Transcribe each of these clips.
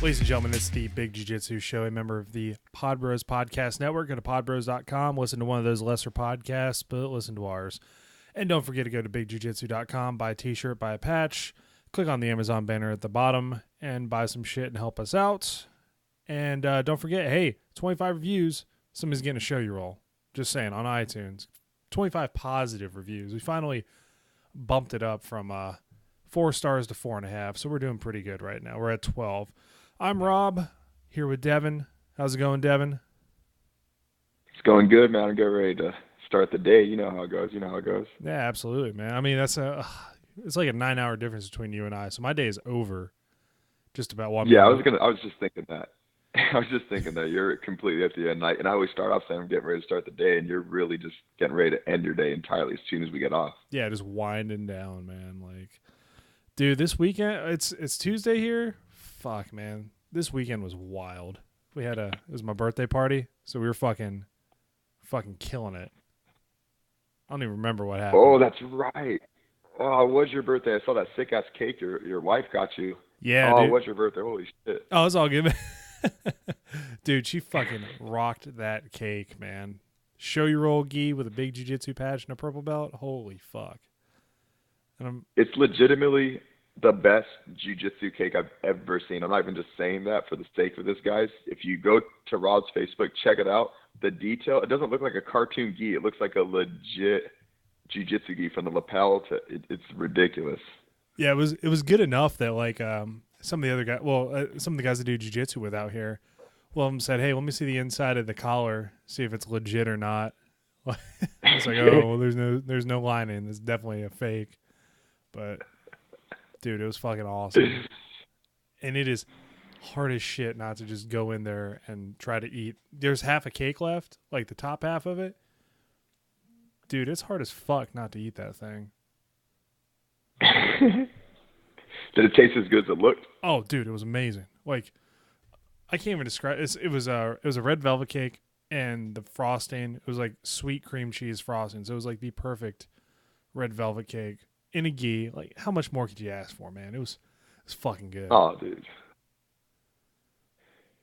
Ladies and gentlemen, it's the Big Jiu-Jitsu Show, a member of the Pod Bros Podcast Network. Go to podbros.com, listen to one of those lesser podcasts, but listen to ours. And don't forget to go to bigjujitsu.com, buy a t-shirt, buy a patch, click on the Amazon banner at the bottom, and buy some shit and help us out. And don't forget, hey, 25 reviews, somebody's getting a show you roll. Just saying, on iTunes. 25 positive reviews. We finally bumped it up from 4 stars to 4.5, so we're doing pretty good right now. We're at 12. I'm Rob, here with Devon. How's it going, Devon? It's going good, man. I'm getting ready to start the day. You know how it goes. Yeah, absolutely, man. I mean, it's like a 9-hour difference between you and I, so my day is over just about 1 Yeah, minute. I was just thinking that. I was just thinking that you're completely at the end. And I always start off saying I'm getting ready to start the day, and you're really just getting ready to end your day entirely as soon as we get off. Yeah, just winding down, man. Like, dude, this weekend, it's Tuesday here. Fuck, man. This weekend was wild. It was my birthday party, so we were fucking killing it. I don't even remember what happened. Oh, that's right. Oh, it was your birthday. I saw that sick ass cake your wife got you. Yeah, oh, dude. It was your birthday. Holy shit. Oh, it's all good. Dude, she fucking rocked that cake, man. Show your old gi with a big jiu-jitsu patch and a purple belt. Holy fuck. It's legitimately the best jiu-jitsu cake I've ever seen. I'm not even just saying that for the sake of this, guys. If you go to Rob's Facebook, check it out. The detail, it doesn't look like a cartoon gi. It looks like a legit jiu-jitsu gi from the lapel to it's ridiculous. Yeah, it was good enough that like some of the other guys, some of the guys that do jiu-jitsu with out here, one of them said, "Hey, let me see the inside of the collar, see if it's legit or not." It's like, oh, well, there's no lining. It's definitely a fake. But dude, it was fucking awesome. And it is hard as shit not to just go in there and try to eat. There's half a cake left, like the top half of it. Dude, it's hard as fuck not to eat that thing. Did it taste as good as it looked? Oh, dude, it was amazing. Like, I can't even describe it. It was a red velvet cake, and the frosting, it was like sweet cream cheese frosting. So it was like the perfect red velvet cake in a gi. Like, how much more could you ask for, man? It was fucking good. Oh, dude.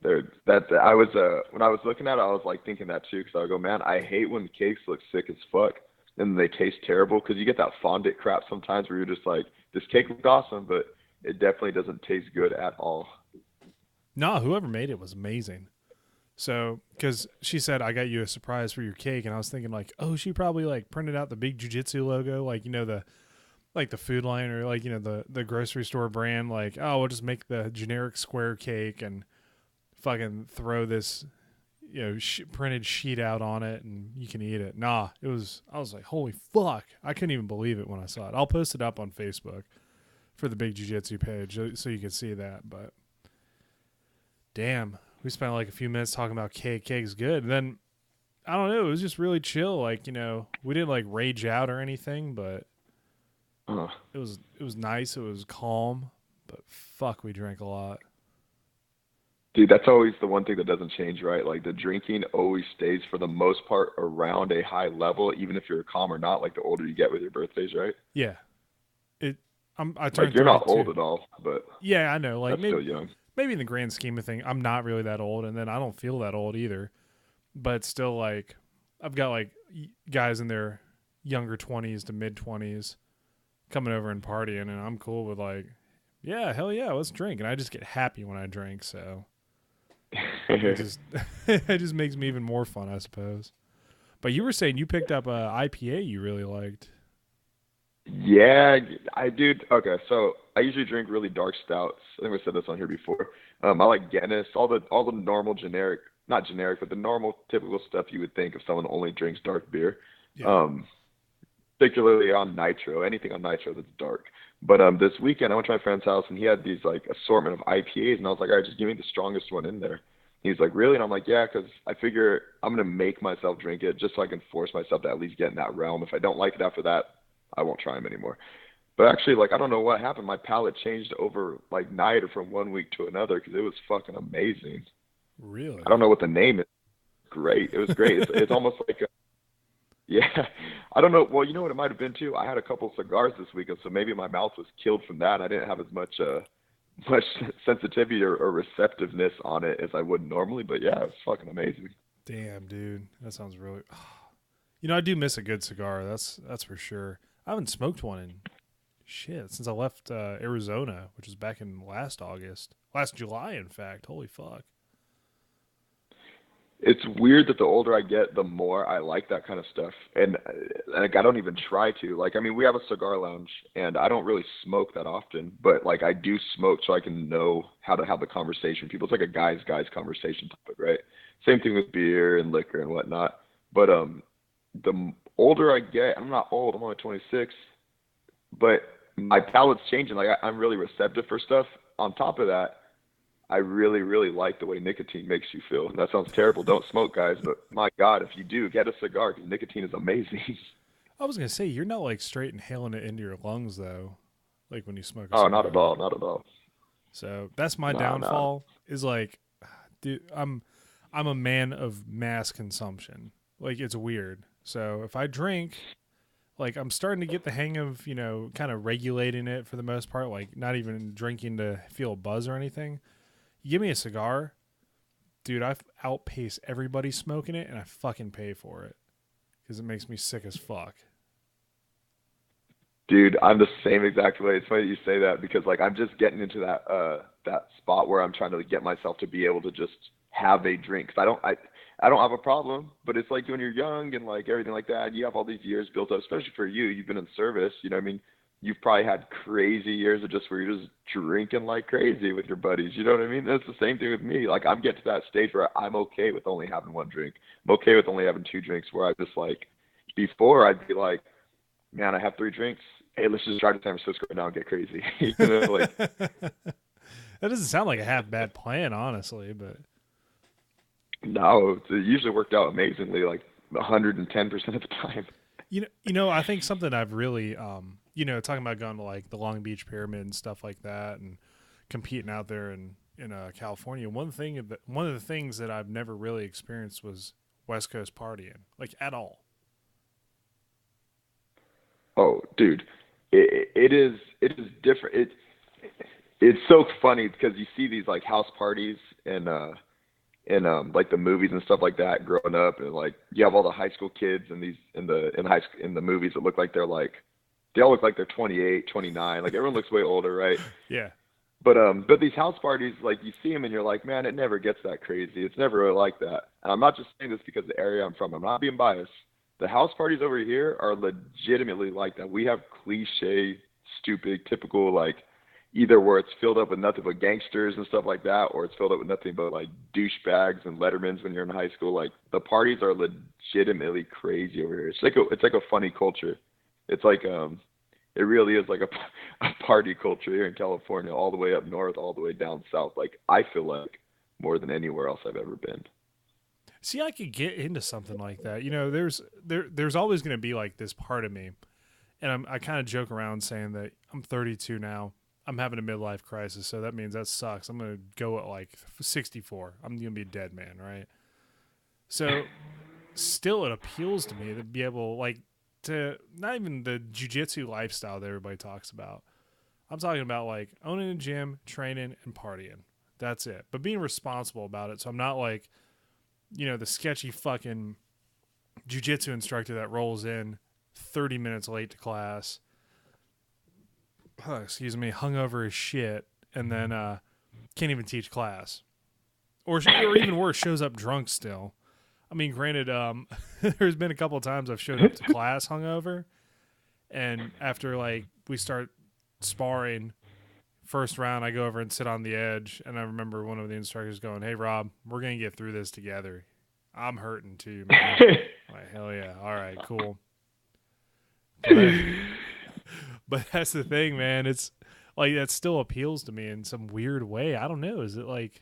I was when I was looking at it, I was like thinking that too, because I would go, man, I hate when cakes look sick as fuck and they taste terrible, because you get that fondant crap sometimes where you're just like, this cake looked awesome, but it definitely doesn't taste good at all. No, whoever made it was amazing. So, because she said, I got you a surprise for your cake, and I was thinking like, oh, she probably like printed out the big jiu-jitsu logo, like, you know, the Food Line or like, you know, the grocery store brand, like, oh, we'll just make the generic square cake and fucking throw this, you know, printed sheet out on it and you can eat it. Nah, I was like, holy fuck. I couldn't even believe it when I saw it. I'll post it up on Facebook for the Big Jiu-Jitsu page so you can see that. But damn, we spent like a few minutes talking about cake. Cake's good. And then, I don't know, it was just really chill. Like, you know, we didn't like rage out or anything, but it was nice. It was calm, but fuck, we drank a lot. Dude, that's always the one thing that doesn't change, right? Like, the drinking always stays, for the most part, around a high level, even if you're calm or not, like the older you get with your birthdays, right? Yeah. I turned like, you're not 32. old at all, but yeah, I know. Like, that's still young. Maybe in the grand scheme of things, I'm not really that old, and then I don't feel that old either. But still, like, I've got like guys in their younger 20s to mid 20s coming over and partying, and I'm cool with like, yeah, hell yeah, let's drink. And I just get happy when I drink, so it just makes me even more fun, I suppose. But you were saying you picked up a IPA you really liked. Yeah, I do. Okay, so I usually drink really dark stouts. I think I said this on here before. I like Guinness, all the normal generic, not generic, but the normal typical stuff you would think of someone who only drinks dark beer. Yeah. Particularly on nitro, anything on nitro that's dark. But this weekend I went to my friend's house and he had these like assortment of IPAs, and I was like, all right, just give me the strongest one in there. He's like, really? And I'm like, yeah, because I figure I'm going to make myself drink it just so I can force myself to at least get in that realm. If I don't like it after that, I won't try them anymore. But actually, like, I don't know what happened. My palate changed over like night or from one week to another, because it was fucking amazing. Really? I don't know what the name is. Great. It was great. It's almost like yeah. I don't know. Well, you know what it might have been too? I had a couple cigars this weekend, so maybe my mouth was killed from that. I didn't have as much much sensitivity or receptiveness on it as I would normally. But yeah, it's fucking amazing. Damn, dude, that sounds really. You know, I do miss a good cigar. That's for sure. I haven't smoked one in shit since I left Arizona, which was back in last July, in fact. Holy fuck. It's weird that the older I get, the more I like that kind of stuff, and like I don't even try to. Like, I mean, we have a cigar lounge, and I don't really smoke that often, but like I do smoke so I can know how to have the conversation. People, it's like a guys conversation topic, right? Same thing with beer and liquor and whatnot. But the older I get, I'm not old. I'm only 26, but my palate's changing. Like I'm really receptive for stuff. On top of that, I really, really like the way nicotine makes you feel. And that sounds terrible. Don't smoke, guys. But my God, if you do, get a cigar because nicotine is amazing. I was gonna say you're not like straight inhaling it into your lungs though, like when you smoke a Oh, not at cigar. all. Not at all. So that's my No, no. downfall. Is like, dude, I'm a man of mass consumption. Like it's weird. So if I drink, like I'm starting to get the hang of kind of regulating it for the most part. Like not even drinking to feel a buzz or anything. You give me a cigar, dude. I outpace everybody smoking it, and I fucking pay for it because it makes me sick as fuck. Dude, I'm the same exact way. It's funny you say that because like I'm just getting into that spot where I'm trying to get myself to be able to just have a drink. 'Cause I don't have a problem, but it's like when you're young and like everything like that, you have all these years built up, especially for you. You've been in service, you know what I mean? You've probably had crazy years of just where you're just drinking like crazy with your buddies. You know what I mean? That's the same thing with me. Like I'm getting to that stage where I'm okay with only having one drink. I'm okay with only having two drinks where I just like before I'd be like, man, I have three drinks. Hey, let's just drive to San Francisco right now and get crazy. You know, like That doesn't sound like a half bad plan, honestly. But no, it usually worked out amazingly, like 110% of the time. I think something I've really, talking about going to like the Long Beach Pyramid and stuff like that, and competing out there in California. One of the things that I've never really experienced was West Coast partying, like at all. Oh, dude, it is different. It's so funny because you see these like house parties and like the movies and stuff like that growing up, and like you have all the high school kids and these in the movies that look like they all look like they're 28, 29. Like everyone looks way older, right? Yeah. But these house parties, like you see them and you're like, man, it never gets that crazy. It's never really like that. And I'm not just saying this because of the area I'm from. I'm not being biased. The house parties over here are legitimately like that. We have cliche, stupid, typical like either where it's filled up with nothing but gangsters and stuff like that, or it's filled up with nothing but like douchebags and Lettermans when you're in high school. Like the parties are legitimately crazy over here. It's like a funny culture. It's like it really is like a party culture here in California, all the way up north, all the way down south. Like I feel like more than anywhere else I've ever been. See, I could get into something like that. There's always going to be like this part of me, and I kind of joke around saying that I'm 32 now. I'm having a midlife crisis, so that means that sucks. I'm going to go at like 64. I'm going to be a dead man, right? So still it appeals to me to be able like to not even the jujitsu lifestyle that everybody talks about. I'm talking about like owning a gym, training, and partying. That's it. But being responsible about it. So I'm not like, the sketchy fucking jujitsu instructor that rolls in 30 minutes late to class, excuse me, hungover as shit, and then can't even teach class. Or even worse, shows up drunk still. I mean, granted, there's been a couple of times I've showed up to class hungover, and after like we start sparring, first round I go over and sit on the edge, and I remember one of the instructors going, "Hey Rob, we're gonna get through this together. I'm hurting too, man." I'm like, hell yeah, all right, cool. But but that's the thing, man. It's like that still appeals to me in some weird way. I don't know. Is it like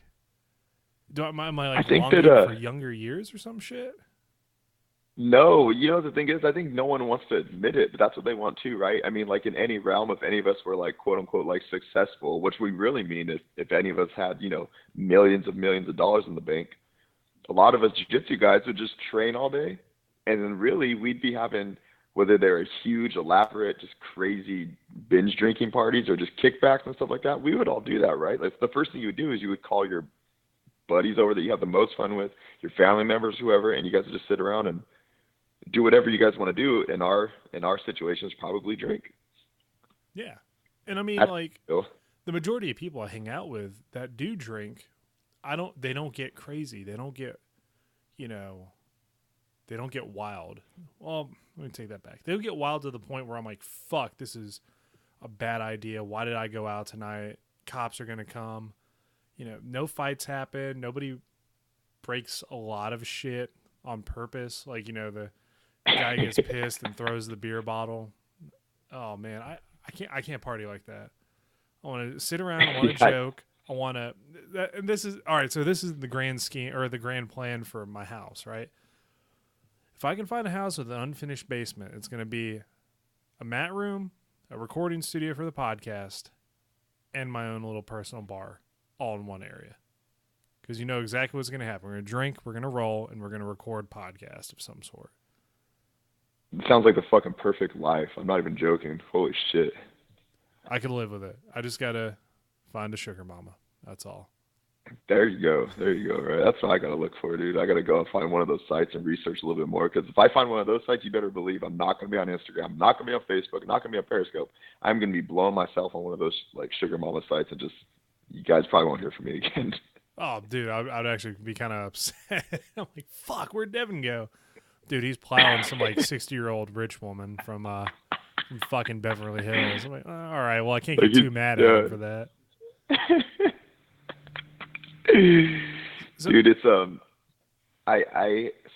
am I I like think that longing for younger years or some shit? no, you know the thing is, I think no one wants to admit it, but that's what they want too, right? I mean, like in any realm, if any of us were like quote unquote like successful, which we really mean if any of us had, millions of dollars in the bank, a lot of us jiu-jitsu guys would just train all day, and then really we'd be having whether they're huge, elaborate, just crazy binge drinking parties or just kickbacks and stuff like that, we would all do that, right? Like the first thing you would do is you would call your buddies over that you have the most fun with, your family members, whoever, and you guys would just sit around and do whatever you guys want to do. In our situations, probably drink. Yeah. And I mean, That's like, cool. the majority of people I hang out with that do drink, they don't get crazy. They don't get, you know, they don't get wild. Well, let me take that back. They don't get wild to the point where I'm like, fuck, this is a bad idea. Why did I go out tonight? Cops are going to come. You know, no fights happen. Nobody breaks a lot of shit on purpose. Like, you know, the guy gets pissed and throws the beer bottle. Oh man, I can't party like that. I want to sit around. I want to joke. I want to. And this is all right. So this is the grand scheme or the grand plan for my house, right? If I can find a house with an unfinished basement, it's going to be a mat room, a recording studio for the podcast, and my own little personal bar, all in one area. Because you know exactly what's going to happen. We're going to drink, we're going to roll, and we're going to record podcast of some sort. It sounds like the fucking perfect life. I'm not even joking. Holy shit. I can live with it. I just got to find a sugar mama. That's all. There you go. There you go. Right. That's what I got to look for, dude. I got to go and find one of those sites and research a little bit more. Because if I find one of those sites, you better believe I'm not going to be on Instagram. I'm not going to be on Facebook. I'm not going to be on Periscope. I'm going to be blowing myself on one of those like sugar mama sites and just, you guys probably won't hear from me again. Oh, dude, I'd actually be kind of upset. I'm like, fuck, where'd Devon go? Dude, he's plowing some like 60-year-old rich woman from fucking Beverly Hills. I'm like, all right, well, I can't get too mad at him for that. Dude, it's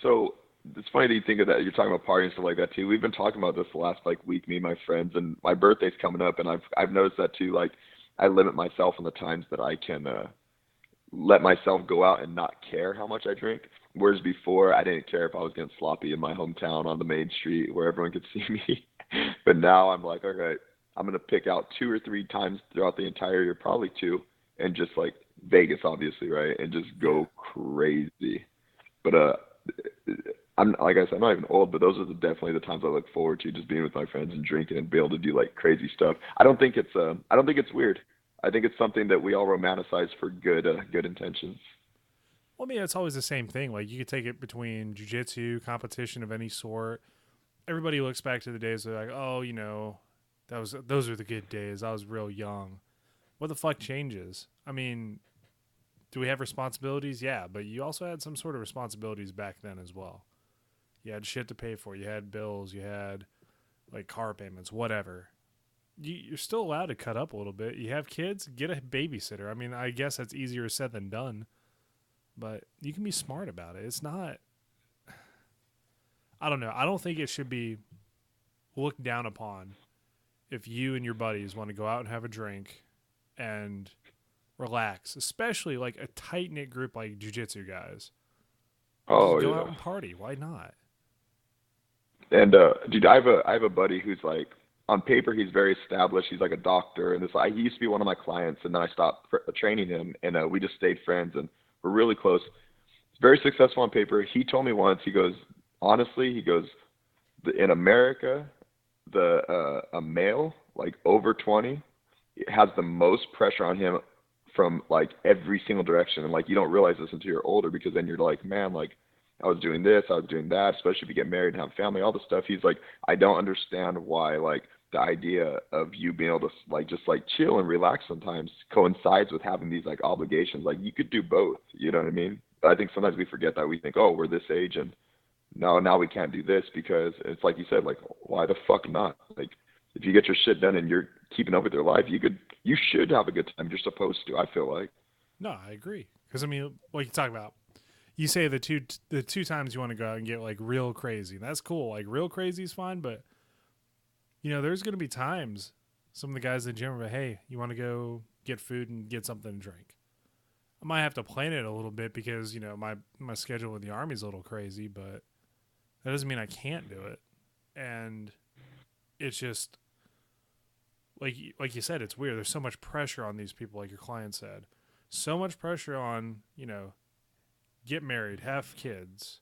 so it's funny that you think of that. You're talking about partying and stuff like that too. We've been talking about this the last like week, me and my friends, and my birthday's coming up, and I've noticed that too. Like, I limit myself on the times that I can let myself go out and not care how much I drink. Whereas before, I didn't care if I was getting sloppy in my hometown on the main street where everyone could see me. But now I'm like, okay, I'm gonna pick out 2 or 3 times throughout the entire year, probably 2, and just like Vegas, obviously, right, and just go crazy. But I'm like I said, I'm not even old, but those are definitely the times I look forward to, just being with my friends and drinking and be able to do like crazy stuff. I don't think it's weird. I think it's something that we all romanticize for good intentions. Well, I mean, it's always the same thing. Like, you could take it between jiu-jitsu, competition of any sort. Everybody looks back to the days they're like, oh, you know, those are the good days. I was real young. What the fuck changes? I mean, do we have responsibilities? Yeah, but you also had some sort of responsibilities back then as well. You had shit to pay for. You had bills. You had, like, car payments, whatever. You're still allowed to cut up a little bit. You have kids, get a babysitter. I mean, I guess that's easier said than done. But you can be smart about it. It's not, I don't know. I don't think it should be looked down upon if you and your buddies want to go out and have a drink and relax, especially like a tight-knit group like jiu-jitsu guys. Oh, just go yeah. out and party. Why not? And dude, I have a buddy who's like, on paper he's very established. He's like a doctor, and he used to be one of my clients, and then I stopped training him, and we just stayed friends, and we're really close. He's very successful on paper. He told me once, he goes, honestly, he goes, in America, a male like over 20 has the most pressure on him from like every single direction, and like you don't realize this until you're older, because then you're like, man, like I was doing this, I was doing that, especially if you get married and have family, all this stuff. He's like, I don't understand why like the idea of you being able to like just like chill and relax sometimes coincides with having these like obligations. Like you could do both, you know what I mean? But I think sometimes we forget that. We think, oh, we're this age and now we can't do this, because it's like you said, like why the fuck not? Like if you get your shit done and you're keeping up with your life, you should have a good time. You're supposed to, I feel like. No, I agree. Because I mean, what you talk about, you say the two times you want to go out and get like real crazy. That's cool. Like real crazy is fine, but you know, there's going to be times some of the guys in the gym are like, hey, you want to go get food and get something to drink? I might have to plan it a little bit because, you know, my schedule with the Army's a little crazy, but that doesn't mean I can't do it. And it's just, like you said, it's weird. There's so much pressure on these people, like your client said. So much pressure on, you know, get married, have kids,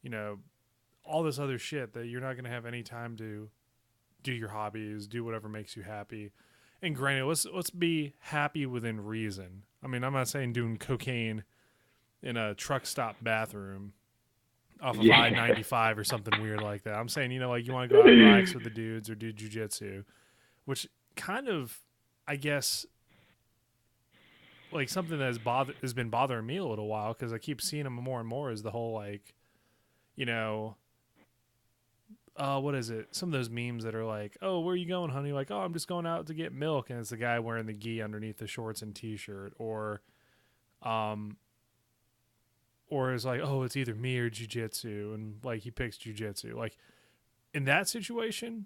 you know, all this other shit that you're not going to have any time to do your hobbies, do whatever makes you happy. And granted, let's be happy within reason. I mean, I'm not saying doing cocaine in a truck stop bathroom off of Yeah. I-95 or something weird like that. I'm saying, like you want to go out and relax with the dudes or do jujitsu, which kind of, I guess, like something that has been bothering me a little while because I keep seeing them more and more is the whole like, you know, what is it? Some of those memes that are like, "Oh, where are you going, honey?" Like, "Oh, I'm just going out to get milk," and it's the guy wearing the gi underneath the shorts and t-shirt, um, or it's like, "Oh, it's either me or jujitsu," and like he picks jujitsu. Like in that situation,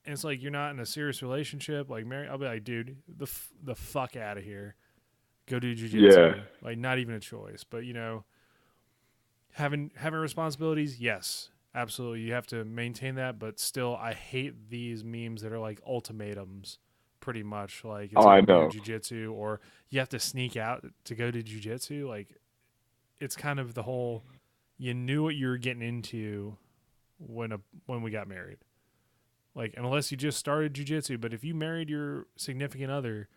and it's like you're not in a serious relationship, like Mary, I'll be like, "Dude, the fuck out of here, go do Yeah. jujitsu." Like not even a choice, but having responsibilities, yes. Absolutely, you have to maintain that, but still, I hate these memes that are like ultimatums, pretty much. Like it's Oh, I either me or know. jujitsu, or you have to sneak out to go to jujitsu. Like it's kind of the whole you knew what you were getting into when we got married. Like unless you just started jujitsu, but if you married your significant other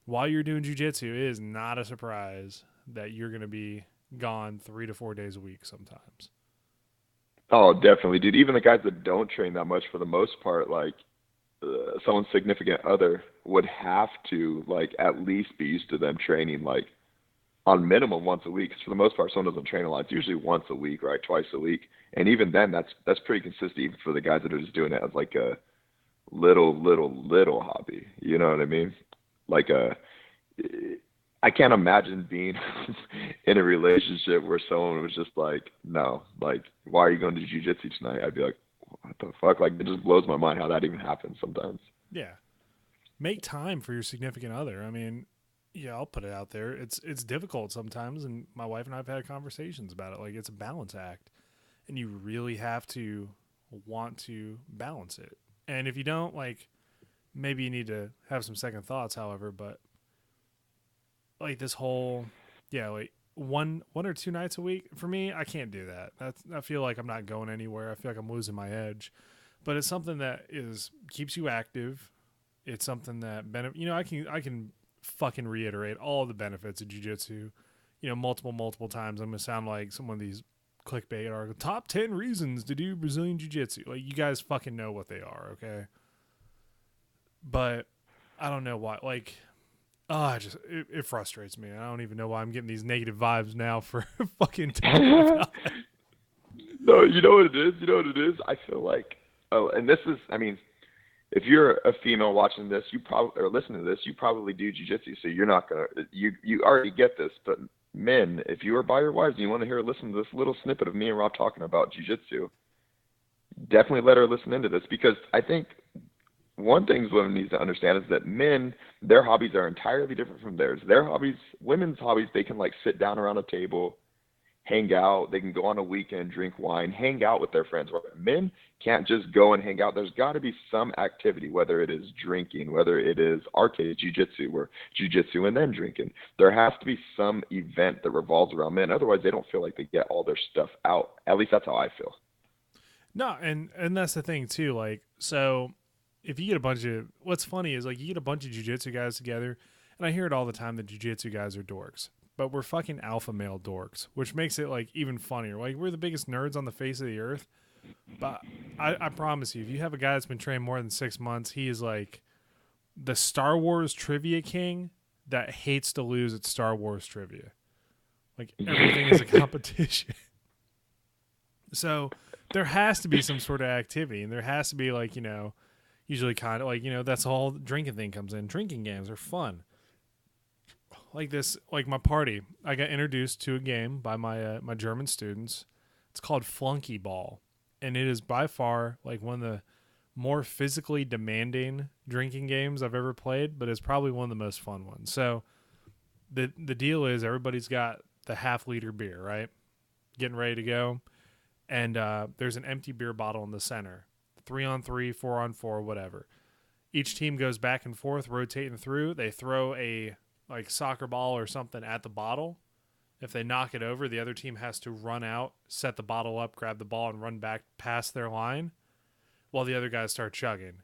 while you're doing jujitsu, it is not a surprise that you're going to be gone 3 to 4 days a week sometimes. Oh, definitely, dude. Even the guys that don't train that much, for the most part, like someone's significant other would have to like at least be used to them training like on minimum once a week. 'Cause for the most part, someone doesn't train a lot. It's usually once a week, right? Twice a week, and even then, that's pretty consistent. Even for the guys that are just doing it as like a little hobby. You know what I mean? Like I can't imagine being in a relationship where someone was just like, no, like, why are you going to jujitsu tonight? I'd be like, what the fuck? Like, it just blows my mind how that even happens sometimes. Yeah. Make time for your significant other. I mean, yeah, I'll put it out there. It's difficult sometimes, and my wife and I have had conversations about it. Like it's a balance act, and you really have to want to balance it. And if you don't, like, maybe you need to have some second thoughts. However, but like this whole, yeah, like one or two nights a week for me, I can't do that. I feel like I'm not going anywhere. I feel like I'm losing my edge. But it's something that is keeps you active. It's something that I can fucking reiterate all the benefits of jujitsu, multiple times. I'm gonna sound like some of these clickbait articles. Top 10 reasons to do Brazilian jiu-jitsu. Like you guys fucking know what they are, okay? But I don't know why. Like, it frustrates me. I don't even know why I'm getting these negative vibes now for fucking talking about it. No, you know what it is? You know what it is? I feel like, oh, and this is, I mean, if you're a female watching this, you probably or listening to this, you probably do jujitsu, so you're not gonna you already get this. But men, if you are by your wives and you want to hear listen to this little snippet of me and Rob talking about jujitsu, definitely let her listen into this because I think one thing women need to understand is that men, their hobbies are entirely different from theirs. Their hobbies, women's hobbies, they can like sit down around a table, hang out. They can go on a weekend, drink wine, hang out with their friends. Men can't just go and hang out. There's got to be some activity, whether it is drinking, whether it is our case, jujitsu, where jujitsu and then drinking. There has to be some event that revolves around men. Otherwise, they don't feel like they get all their stuff out. At least that's how I feel. No, and that's the thing too. Like, so if you get a bunch of what's funny is like you get a bunch of jujitsu guys together, and I hear it all the time that jujitsu guys are dorks, but we're fucking alpha male dorks, which makes it like even funnier. Like we're the biggest nerds on the face of the earth, but I promise you, if you have a guy that's been trained more than 6 months, he is like the Star Wars trivia king that hates to lose at Star Wars trivia. Like everything is a competition. So there has to be some sort of activity, and there has to be like usually kind of like that's the whole drinking thing comes in. Drinking games are fun. Like this, like my party, I got introduced to a game by my German students. It's called Flunky Ball, and it is by far like one of the more physically demanding drinking games I've ever played, but it's probably one of the most fun ones. So the deal is everybody's got the half-liter beer, right? Getting ready to go, and there's an empty beer bottle in the center. 3-on-3, 4-on-4, whatever. Each team goes back and forth, rotating through. They throw a like soccer ball or something at the bottle, If they knock it over, the other team has to run out, set the bottle up, grab the ball, and run back past their line while the other guys start chugging.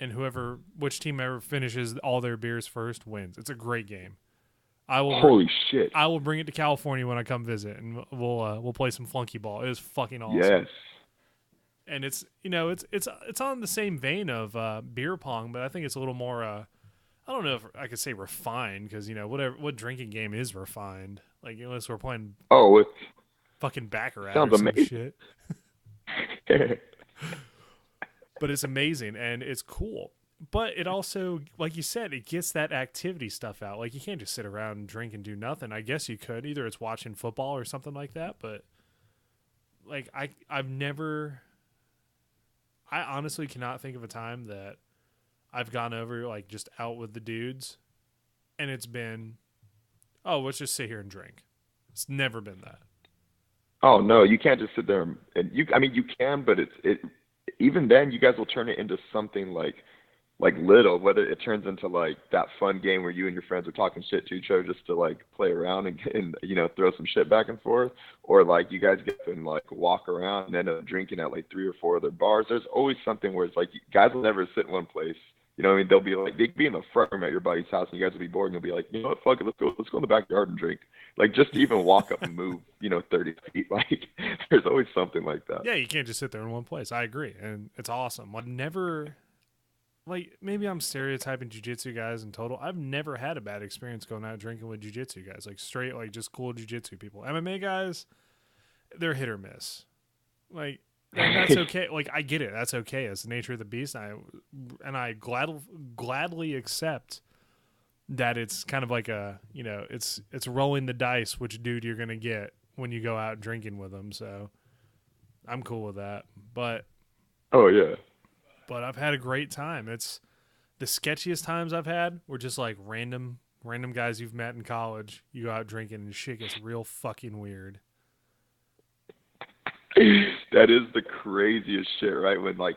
And which team ever finishes all their beers first wins. It's a great game. Holy shit. I will bring it to California when I come visit, and we'll play some flunky ball. It is fucking awesome. Yes. And it's it's on the same vein of beer pong, but I think it's a little more. I don't know if I could say refined, because what drinking game is refined? Like, unless we're playing fucking Baccarat sounds or some amazing. shit. But it's amazing and it's cool. But it also, like you said, it gets that activity stuff out. Like, you can't just sit around and drink and do nothing. I guess you could. Either it's watching football or something like that. But, like, I honestly cannot think of a time that I've gone over, like, just out with the dudes, and it's been, oh, let's just sit here and drink. It's never been that. Oh no, you can't just sit there and you. I mean, you can, but it. Even then, you guys will turn it into something like little. Whether it turns into like that fun game where you and your friends are talking shit to each other just to like play around and throw some shit back and forth, or like you guys get up and like walk around and end up drinking at like 3 or 4 other bars. There's always something where it's like guys will never sit in one place. You know what I mean? They'll be like, they'd be in the front room at your buddy's house, and you guys will be bored, and you'll be like, you know what, fuck it, let's go in the backyard and drink. Like, just to even walk up and move, 30 feet. Like, there's always something like that. Yeah, you can't just sit there in one place. I agree, and it's awesome. I've never, like, maybe I'm stereotyping jiu-jitsu guys in total. I've never had a bad experience going out drinking with jiu-jitsu guys, like straight, like just cool jiu-jitsu people. MMA guys, they're hit or miss. Like, and that's okay. Like, I get it. That's okay. It's the nature of the beast. And I gladly accept that it's kind of like it's rolling the dice which dude you're going to get when you go out drinking with them. So I'm cool with that. But oh yeah. But I've had a great time. It's the sketchiest times I've had were just like random guys you've met in college. You go out drinking and shit gets real fucking weird. That is the craziest shit, right? When like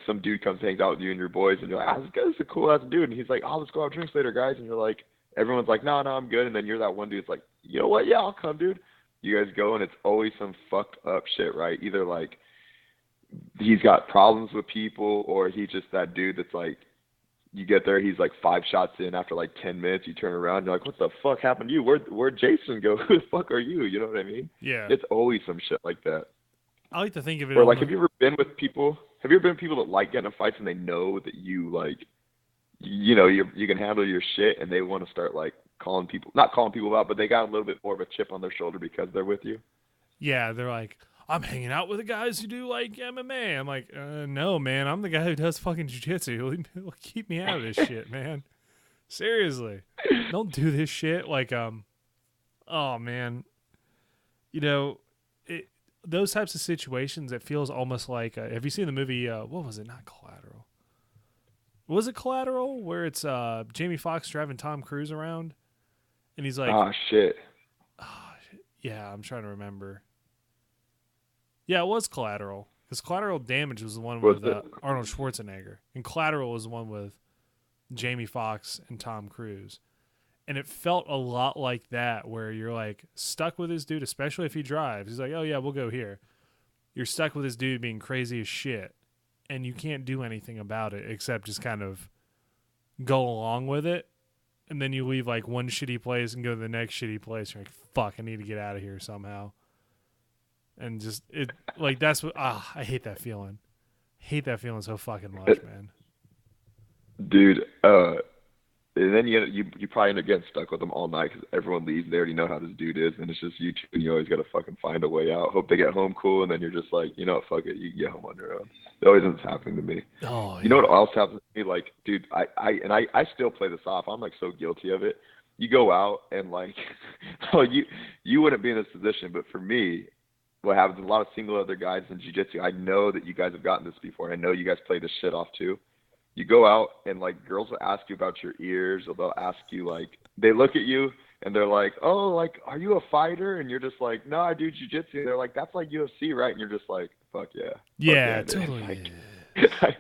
some dude comes hangs out with you and your boys, and you're like, this guy's a cool ass dude, and he's like, let's go have drinks later, guys, and you're like, everyone's like, no, I'm good, and then you're that one dude that's like, you know what? Yeah, I'll come, dude. You guys go, and it's always some fucked up shit, right? Either like he's got problems with people, or he's just that dude that's like, you get there, he's like 5 shots in after like 10 minutes, you turn around, you're like, what the fuck happened to you? Where'd Jason go? Who the fuck are you? You know what I mean? Yeah. It's always some shit like that. I like to think of it. Or like, have you ever been with people that like getting in fights and they know that you like, you can handle your shit, and they want to start like not calling people out, but they got a little bit more of a chip on their shoulder because they're with you? Yeah, they're like, I'm hanging out with the guys who do like MMA. I'm like, no, man, I'm the guy who does fucking jiu-jitsu. Keep me out of this shit, man. Seriously, don't do this shit. Like, oh man, those types of situations, it feels almost like, have you seen the movie, what was it? Not Collateral. Was it Collateral? Where it's Jamie Foxx driving Tom Cruise around? And he's like, shit. Yeah, I'm trying to remember. Yeah, it was Collateral. Because Collateral Damage was the one with Arnold Schwarzenegger. And Collateral was the one with Jamie Foxx and Tom Cruise. And it felt a lot like that, where you're like stuck with this dude, especially if he drives. He's like, oh yeah, we'll go here. You're stuck with this dude being crazy as shit, and you can't do anything about it except just kind of go along with it. And then you leave like one shitty place and go to the next shitty place. You're like, fuck, I need to get out of here somehow. And just, that's what, I hate that feeling. Hate that feeling so fucking much, man. Dude, and then you probably end up getting stuck with them all night because everyone leaves. They already know how this dude is, and it's just you two, and you always got to fucking find a way out. Hope they get home cool, and then you're just like, fuck it, you can get home on your own. It always ends up happening to me. Oh, yeah. You know what else happens to me? Like, dude, I still play this off. I'm like so guilty of it. You go out and like, oh, you wouldn't be in this position, but for me, what happens is a lot of single other guys in jiu-jitsu. I know that you guys have gotten this before. I know you guys play this shit off too. You go out and like girls will ask you about your ears, or they'll ask you, like, they look at you and they're like, oh, like, are you a fighter? And you're just like, no, I do jiu-jitsu. They're like, that's like UFC, right? And you're just like, fuck yeah. Yeah, fuck yeah, totally. Like,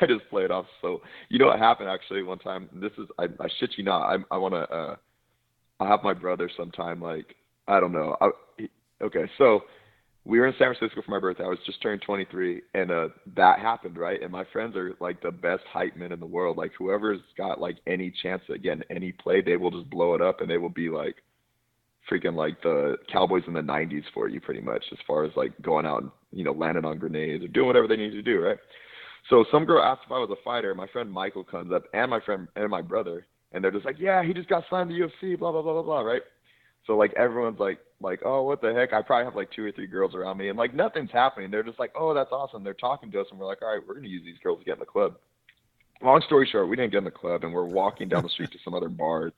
I just play it off. So you know what happened actually one time? This is I shit you not. I want to I'll have my brother sometime. Like, I don't know. Okay, so we were in San Francisco for my birthday. I was just turned 23, and that happened, right? And my friends are like the best hype men in the world. Like, whoever's got like any chance to get any play, they will just blow it up, and they will be like freaking like the Cowboys in the 90s for you, pretty much, as far as like going out and landing on grenades or doing whatever they need to do, right? So some girl asked if I was a fighter. My friend Michael comes up, and my friend and my brother, and they're just like, yeah, he just got signed to UFC, blah blah blah blah blah, right? So like everyone's like, oh, what the heck? I probably have like 2 or 3 girls around me, and like nothing's happening. They're just like, oh, that's awesome. They're talking to us, and we're like, all right, we're gonna use these girls to get in the club. Long story short, we didn't get in the club, and we're walking down the street to some other bars.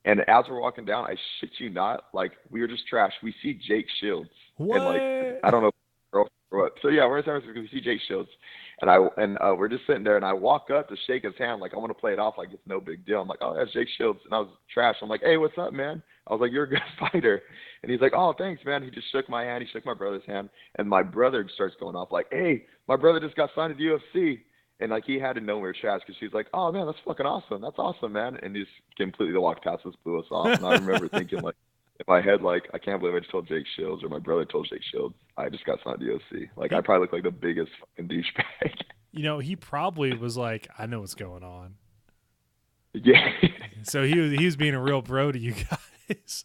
And as we're walking down, I shit you not, like we were just trash. We see Jake Shields, and like What? I don't know, girl or what. So yeah, we're in San Francisco. We see Jake Shields, and we're just sitting there, and I walk up to shake his hand, like I want to play it off like it's no big deal. I'm like, oh, that's Jake Shields, and I was trash. I'm like, hey, what's up, man? I was like, you're a good fighter, and he's like, oh, thanks, man. He just shook my hand. He shook my brother's hand, and my brother starts going off like, hey, my brother just got signed to the UFC. And like he had to know we were trash because she's like, "Oh man, that's fucking awesome. That's awesome, man." And he just completely walked past us, blew us off. And I remember thinking like in my head, like, I can't believe I just told Jake Shields or my brother told Jake Shields I just got signed to UFC. Like I probably look like the biggest fucking douchebag. He probably was like, I know what's going on. Yeah. So he was being a real bro to you guys.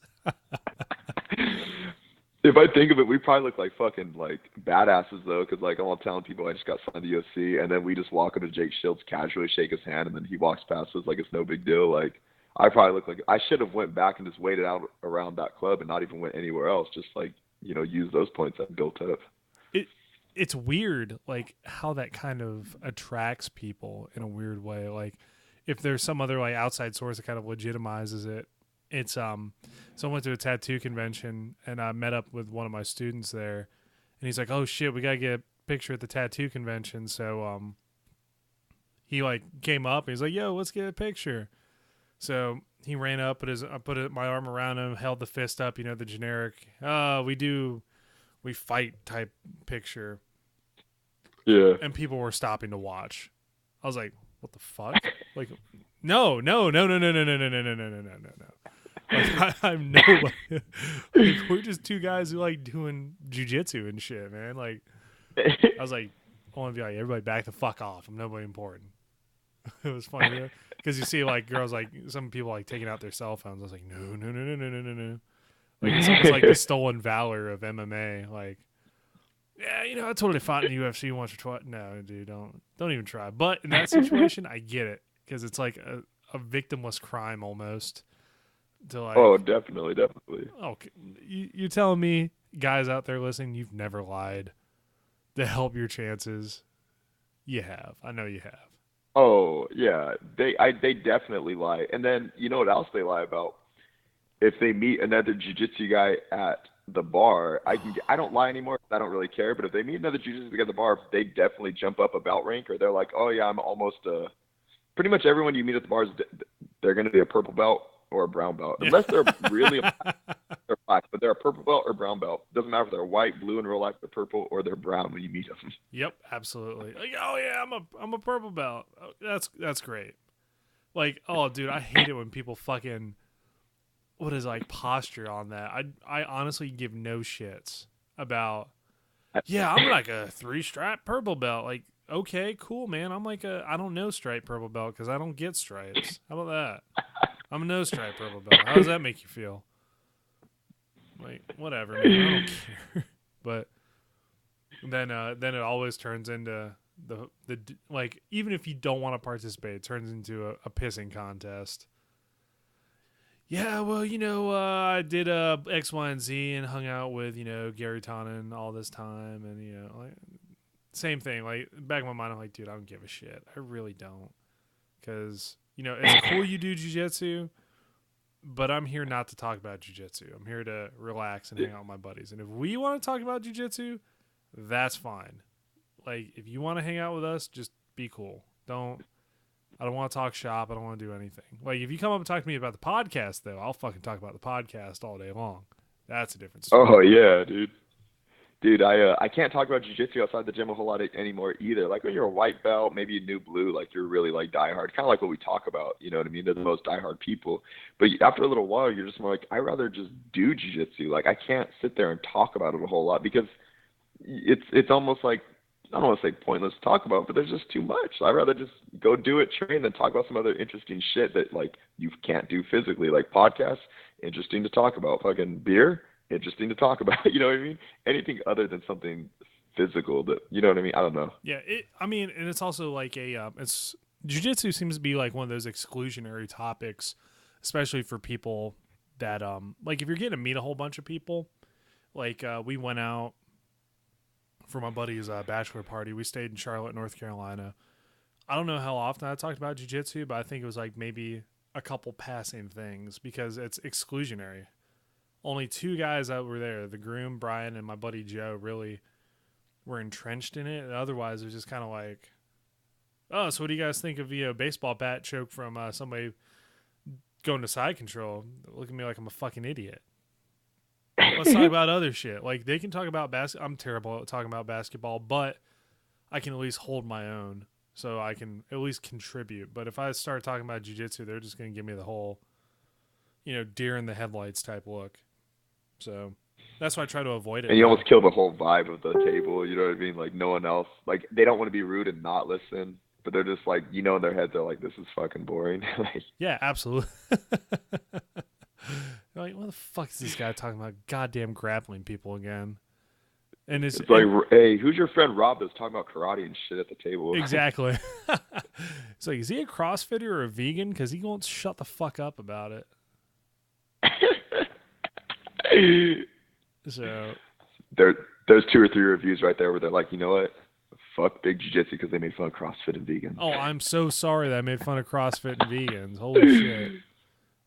If I think of it, we probably look like fucking like badasses though, because like I'm all telling people I just got signed to UFC, and then we just walk up to Jake Shields, casually shake his hand, and then he walks past us like it's no big deal. Like I probably look like I should have went back and just waited out around that club and not even went anywhere else. Just like use those points that built up. It's weird, like how that kind of attracts people in a weird way. Like if there's some other like outside source that kind of legitimizes it. It's so I went to a tattoo convention and I met up with one of my students there, and he's like, "Oh shit, we gotta get a picture at the tattoo convention." So he like came up and he's like, "Yo, let's get a picture." So he ran up, I put my arm around him, held the fist up, the generic, we fight type picture. Yeah. And people were stopping to watch. I was like, what the fuck? Like, no. Like, I'm nobody. Like, we're just two guys who like doing jujitsu and shit, man. Like, I was like, I want to be like, everybody back the fuck off. I'm nobody important. It was funny because you see like girls, like some people like taking out their cell phones. I was like, no. Like it's almost like the stolen valor of MMA. Like, yeah, I totally fought in the UFC once or twice. No, dude, don't even try. But in that situation, I get it because it's like a victimless crime almost. To like, oh, definitely. Okay, you're telling me, guys out there listening, you've never lied to help your chances? You have. I know you have. Oh yeah, they definitely lie. And then you know what else they lie about? If they meet another jiu-jitsu guy at the bar, I don't lie anymore. I don't really care. But if they meet another jiu-jitsu guy at the bar, they definitely jump up a belt rank, or they're like, oh yeah, I'm almost pretty much everyone you meet at the bars, they're going to be a purple belt or a brown belt, unless they're really they're black, but they're a purple belt or brown belt. Doesn't matter if they're white, blue in real life, they're purple, or they're brown when you meet them. Yep, absolutely. Like, oh yeah, I'm a purple belt. Oh, that's great. Like, oh dude, I hate it when people fucking what is like posture on that. I honestly give no shits about. Yeah, I'm like a 3-stripe purple belt. Like, okay, cool, man. I'm like I don't know stripe purple belt because I don't get stripes. How about that? I'm a no stripe purple belt. How does that make you feel? Like, whatever, man. I don't care. But then it always turns into the like, even if you don't want to participate, it turns into a pissing contest. Yeah, well, I did X, Y, and Z and hung out with, Gary Tonin all this time. And, like, same thing. Like, back in my mind, I'm like, dude, I don't give a shit. I really don't. Because, it's cool you do jiu-jitsu, but I'm here not to talk about jiu-jitsu. I'm here to relax and hang out with my buddies. And if we want to talk about jiu-jitsu, that's fine. Like, if you want to hang out with us, just be cool. I don't want to talk shop. I don't want to do anything. Like, if you come up and talk to me about the podcast, though, I'll fucking talk about the podcast all day long. That's a different story. Oh, yeah, dude. Dude, I can't talk about jiu-jitsu outside the gym a whole lot anymore either. Like when you're a white belt, maybe a new blue, like you're really like diehard, kind of like what we talk about. You know what I mean? They're the most diehard people. But after a little while, you're just more like, I'd rather just do jiu-jitsu. Like I can't sit there and talk about it a whole lot because it's almost like I don't want to say pointless to talk about, but there's just too much. I'd rather just go do it, train, than talk about some other interesting shit that like you can't do physically, like podcasts, interesting to talk about. Fucking beer, interesting to talk about. You know what I mean? Anything other than something physical that you know what I mean? I don't know. Yeah, I mean, and it's also like it's jiu-jitsu seems to be like one of those exclusionary topics, especially for people that like if you're getting to meet a whole bunch of people, like we went out for my buddy's bachelor party. We stayed in Charlotte, North Carolina. I don't know how often I talked about jiu-jitsu, but I think it was like maybe a couple passing things because it's exclusionary. Only two guys that were there, the groom, Brian, and my buddy Joe, really were entrenched in it. And otherwise, it was just kind of like, oh, so what do you guys think of, baseball bat choke from somebody going to side control? Look at me like I'm a fucking idiot. Let's talk about other shit. Like, they can talk about basketball. I'm terrible at talking about basketball, but I can at least hold my own, so I can at least contribute. But if I start talking about jiu-jitsu, they're just going to give me the whole, deer in the headlights type look. So that's why I try to avoid it. And you almost kill the whole vibe of the table. You know what I mean? Like no one else, like they don't want to be rude and not listen, but they're just like, in their head, they're like, this is fucking boring. Like, yeah, absolutely. Like, what the fuck is this guy talking about? Goddamn grappling people again. And it's like, hey, who's your friend Rob that's talking about karate and shit at the table? Exactly. It's like, is he a CrossFitter or a vegan? Because he won't shut the fuck up about it. So there's 2 or 3 reviews right there where they're like, you know what? Fuck big jiu-jitsu because they made fun of CrossFit and vegans. Oh, I'm so sorry that I made fun of CrossFit and vegans. Holy shit.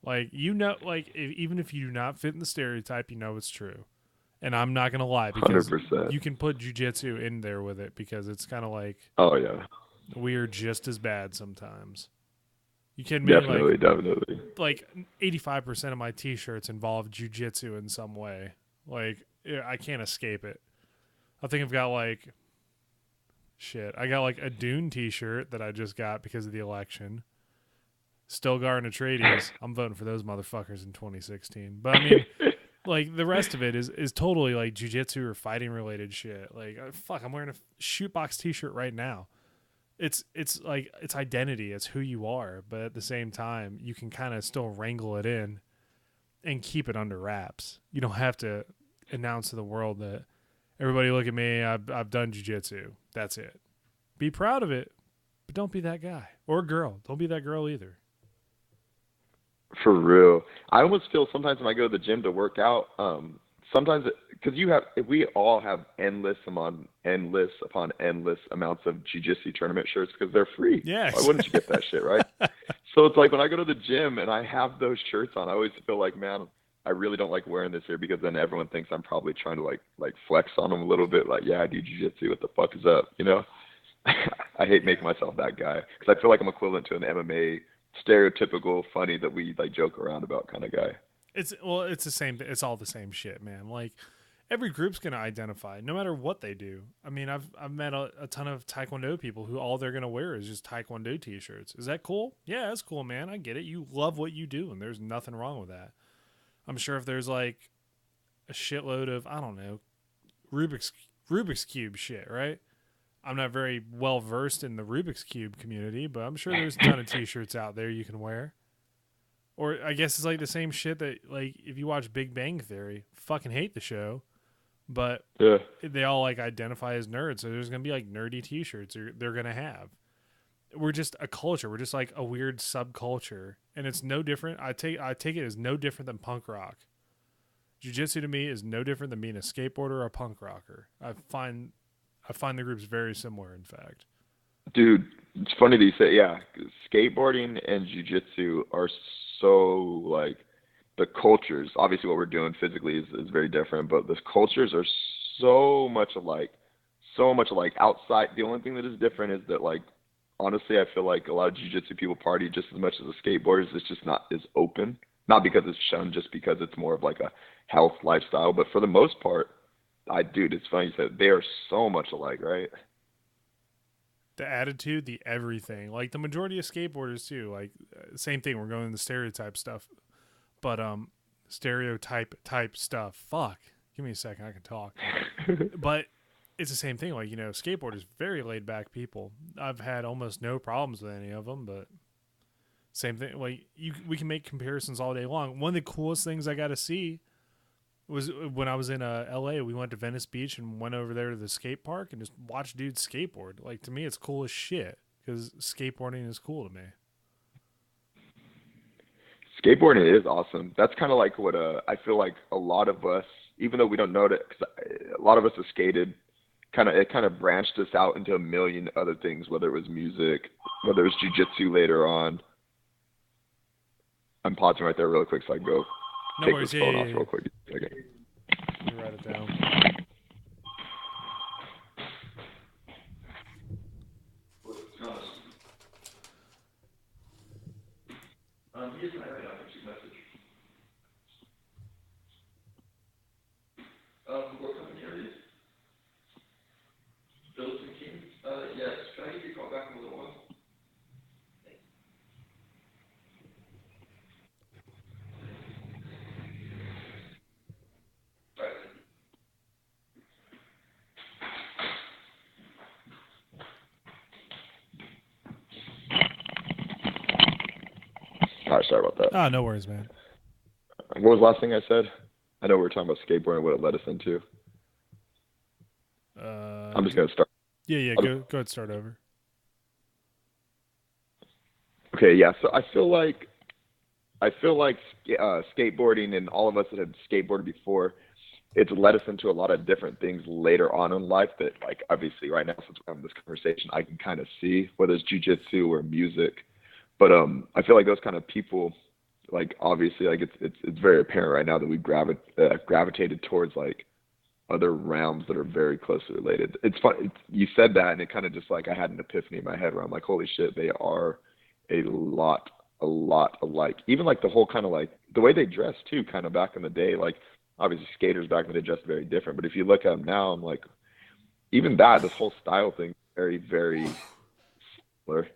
Like, even if you do not fit in the stereotype, it's true. And I'm not going to lie because 100%. You can put jiu-jitsu in there with it because it's kind of like, oh, yeah, we are just as bad sometimes. You kidding me? Definitely. Like 85% of my t-shirts involve jiu-jitsu in some way. Like, I can't escape it. I think I've got like, I got like a Dune t-shirt that I just got because of the election. Stilgar and Atreides. I'm voting for those motherfuckers in 2016. But I mean, like the rest of it is totally like jiu-jitsu or fighting related shit. Like, fuck, I'm wearing a shootbox t-shirt right now. It's like it's identity. It's who you are. But at the same time, you can kind of still wrangle it in and keep it under wraps. You don't have to announce to the world that everybody look at me. I've done jiu-jitsu. That's it. Be proud of it, but don't be that guy or girl. Don't be that girl either. For real. I almost feel sometimes when I go to the gym to work out, sometimes because we all have endless upon endless amounts of jiu-jitsu tournament shirts because they're free. Yeah. Why wouldn't you get that shit, right? So it's like when I go to the gym and I have those shirts on, I always feel like, man, I really don't like wearing this here because then everyone thinks I'm probably trying to like flex on them a little bit. Like, yeah, I do jiu-jitsu. What the fuck is up? I hate making myself that guy because I feel like I'm equivalent to an MMA stereotypical funny that we like joke around about kind of guy. It's the same. It's all the same shit, man. Like every group's gonna identify, no matter what they do. I mean, I've met a ton of Taekwondo people who all they're gonna wear is just Taekwondo t-shirts. Is that cool? Yeah, that's cool, man. I get it. You love what you do, and there's nothing wrong with that. I'm sure if there's like a shitload of, I don't know, Rubik's Cube shit, right? I'm not very well versed in the Rubik's Cube community, but I'm sure there's a ton of t-shirts out there you can wear. Or I guess it's like the same shit that, like, if you watch Big Bang Theory, fucking hate the show, but yeah, they all like identify as nerds, so there's gonna be like nerdy t-shirts they're gonna have. We're just a culture. We're just like a weird subculture, and it's no different. I take it as no different than punk rock. Jiu-jitsu to me is no different than being a skateboarder or a punk rocker. I find the groups very similar, in fact. Dude, it's funny that you say, yeah, skateboarding and jiu-jitsu are so, like, the cultures, obviously what we're doing physically is very different, but the cultures are so much alike. Outside, the only thing that is different is that, like, honestly, I feel like a lot of jiu-jitsu people party just as much as the skateboarders. It's just not as open. Not because it's shunned, just because it's more of like a health lifestyle. But for the most part, dude, it's funny you said they are so much alike, right? The attitude, the everything. Like the majority of skateboarders too. Like same thing. We're going into stereotype stuff, but stereotype type stuff. Fuck. Give me a second. I can talk. But it's the same thing. Like skateboarders, very laid back people. I've had almost no problems with any of them, but same thing. Like we can make comparisons all day long. One of the coolest things I got to see was when I was in LA. We went to Venice Beach and went over there to the skate park and just watched dudes skateboard. Like to me, it's cool as shit because skateboarding is cool to me. Skateboarding is awesome. That's kind of like what I feel like a lot of us, even though we don't know it, because a lot of us have skated. It kind of branched us out into a million other things, whether it was music, whether it was jujitsu later on. I'm pausing right there really quick so I can go No take worries. this Yeah, phone yeah, off yeah. real quick. Okay. Let me write it down. Here's my message. What company are you? Phillips and King? Yes. Can I give you a call back in a little while? All right, sorry about that. Ah, no worries, man. What was the last thing I said? I know we were talking about skateboarding and what it led us into. I'm just going to start. Yeah. Go ahead, start over. Okay, yeah. So I feel like skateboarding and all of us that had skateboarded before, it's led us into a lot of different things later on in life that, like, obviously right now since we're having this conversation, I can kind of see whether it's jujitsu or music. But I feel like those kind of people, like obviously, like it's very apparent right now that we gravitated towards like other realms that are very closely related. It's fun. You said that, and it kind of just like I had an epiphany in my head where I'm like, holy shit, they are a lot alike. Even like the whole kind of like the way they dress too, kind of back in the day. Like obviously skaters back in the day dressed very different, but if you look at them now, I'm like, even that this whole style thing, very very similar.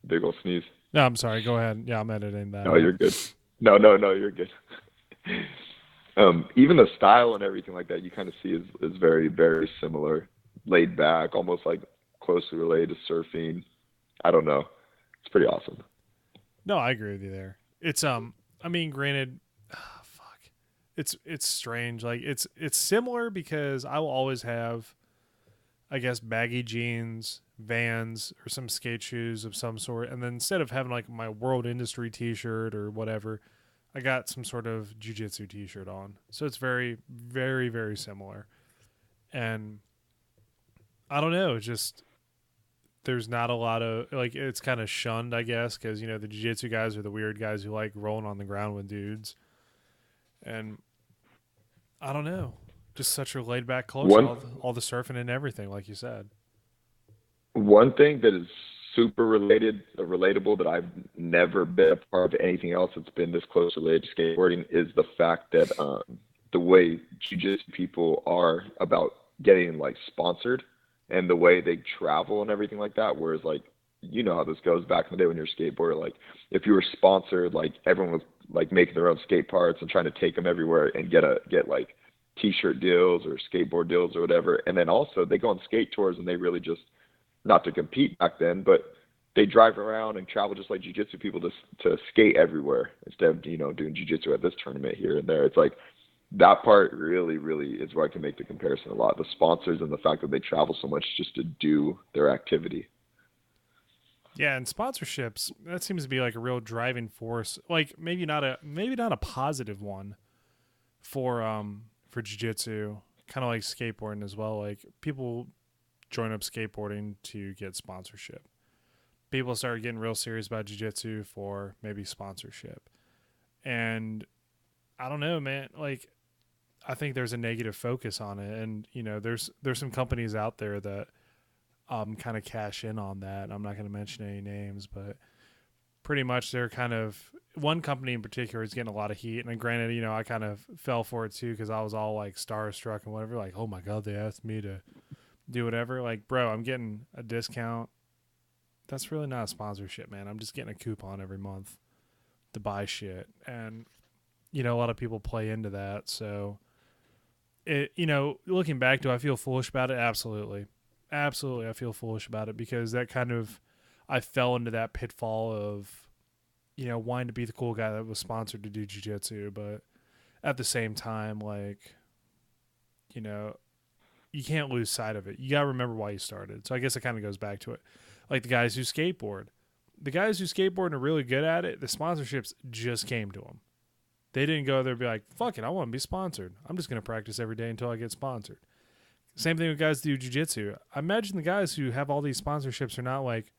Big ol' sneeze. No, I'm sorry. Go ahead. Yeah, I'm editing that No, out. you're good. No, you're good. Even the style and everything like that, you kind of see is very, very similar, laid back, almost like closely related to surfing. I don't know. It's pretty awesome. No, I agree with you there. It's I mean, granted, fuck. It's strange. Like it's similar because I will always have, I guess, baggy jeans, Vans, or some skate shoes of some sort, and then instead of having like my World Industry T-shirt or whatever, I got some sort of jujitsu T-shirt on. So it's very, very, very similar. And I don't know, just there's not a lot of like it's kind of shunned, I guess, because the jiu-jitsu guys are the weird guys who like rolling on the ground with dudes, and I don't know, just such a laid back culture, all the surfing and everything, like you said. One thing that is super relatable that I've never been a part of anything else that's been this close related to skateboarding is the fact that the way jiu-jitsu people are about getting like sponsored and the way they travel and everything like that. Whereas like how this goes back in the day when you're a skateboarder, like if you were sponsored, like everyone was like making their own skate parts and trying to take them everywhere and get like t-shirt deals or skateboard deals or whatever. And then also they go on skate tours and they really just not to compete back then, but they drive around and travel just like jiu-jitsu people to skate everywhere instead of doing jiu-jitsu at this tournament here and there. It's like that part really, really is where I can make the comparison a lot. The sponsors and the fact that they travel so much just to do their activity. Yeah, and sponsorships, that seems to be like a real driving force. Like maybe not a positive one for jiu-jitsu, kind of like skateboarding as well. Like people join up skateboarding to get sponsorship. People started getting real serious about jiu-jitsu for maybe sponsorship. And I don't know, man, like I think there's a negative focus on it, and there's some companies out there that kind of cash in on that. I'm not going to mention any names, but pretty much they're kind of one company in particular is getting a lot of heat, and granted, I kind of fell for it too because I was all like starstruck and whatever, like, oh my god, they asked me to do whatever. Like, bro, I'm getting a discount. That's really not a sponsorship, man. I'm just getting a coupon every month to buy shit, and a lot of people play into that. So, looking back, do I feel foolish about it? Absolutely, absolutely, I feel foolish about it because that kind of I fell into that pitfall of wanting to be the cool guy that was sponsored to do jiu-jitsu, but at the same time, like, you can't lose sight of it. You got to remember why you started. So I guess it kind of goes back to it. Like the guys who skateboard. The guys who skateboard and are really good at it, the sponsorships just came to them. They didn't go there and be like, fuck it, I want to be sponsored. I'm just going to practice every day until I get sponsored. Same thing with guys who do jiu-jitsu. I imagine the guys who have all these sponsorships are not like,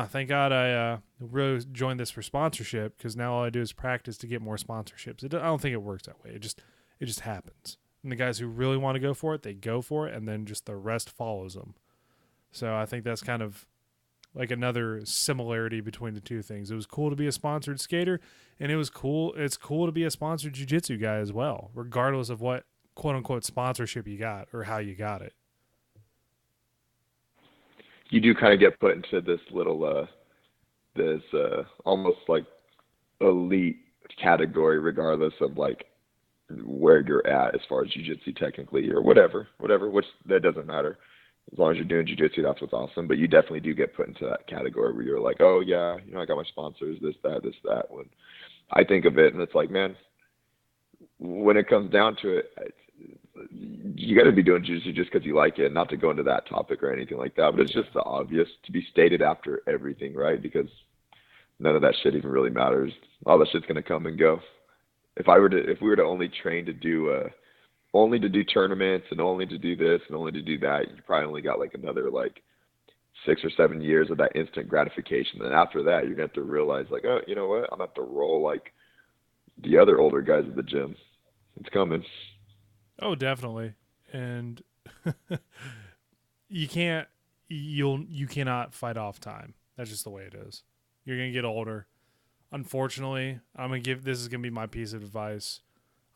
thank God I really joined this for sponsorship because now all I do is practice to get more sponsorships. I don't think it works that way. It just happens. And the guys who really want to go for it, they go for it, and then just the rest follows them. So I think that's kind of like another similarity between the two things. It was cool to be a sponsored skater, and it's cool to be a sponsored jiu-jitsu guy as well, regardless of what quote-unquote sponsorship you got or how you got it. You do kind of get put into this little, almost like elite category, regardless of like where you're at as far as jiu-jitsu technically or whatever, which that doesn't matter. As long as you're doing jiu-jitsu, that's what's awesome. But you definitely do get put into that category where you're like, oh yeah, I got my sponsors, this, that. When I think of it, and it's like, man, when it comes down to it, you got to be doing jiu-jitsu just because you like it, not to go into that topic or anything like that. But it's just the obvious to be stated after everything, right? Because none of that shit even really matters. All that shit's gonna come and go. If we were to only train to do only to do tournaments and only to do this and only to do that, you probably only got like another like 6 or 7 years of that instant gratification. And after that, you're gonna have to realize like, oh, you know what? I'm gonna have to roll like the other older guys at the gym. It's coming. Oh, definitely. And you cannot fight off time. That's just the way it is. You're gonna get older. Unfortunately, this is gonna be my piece of advice.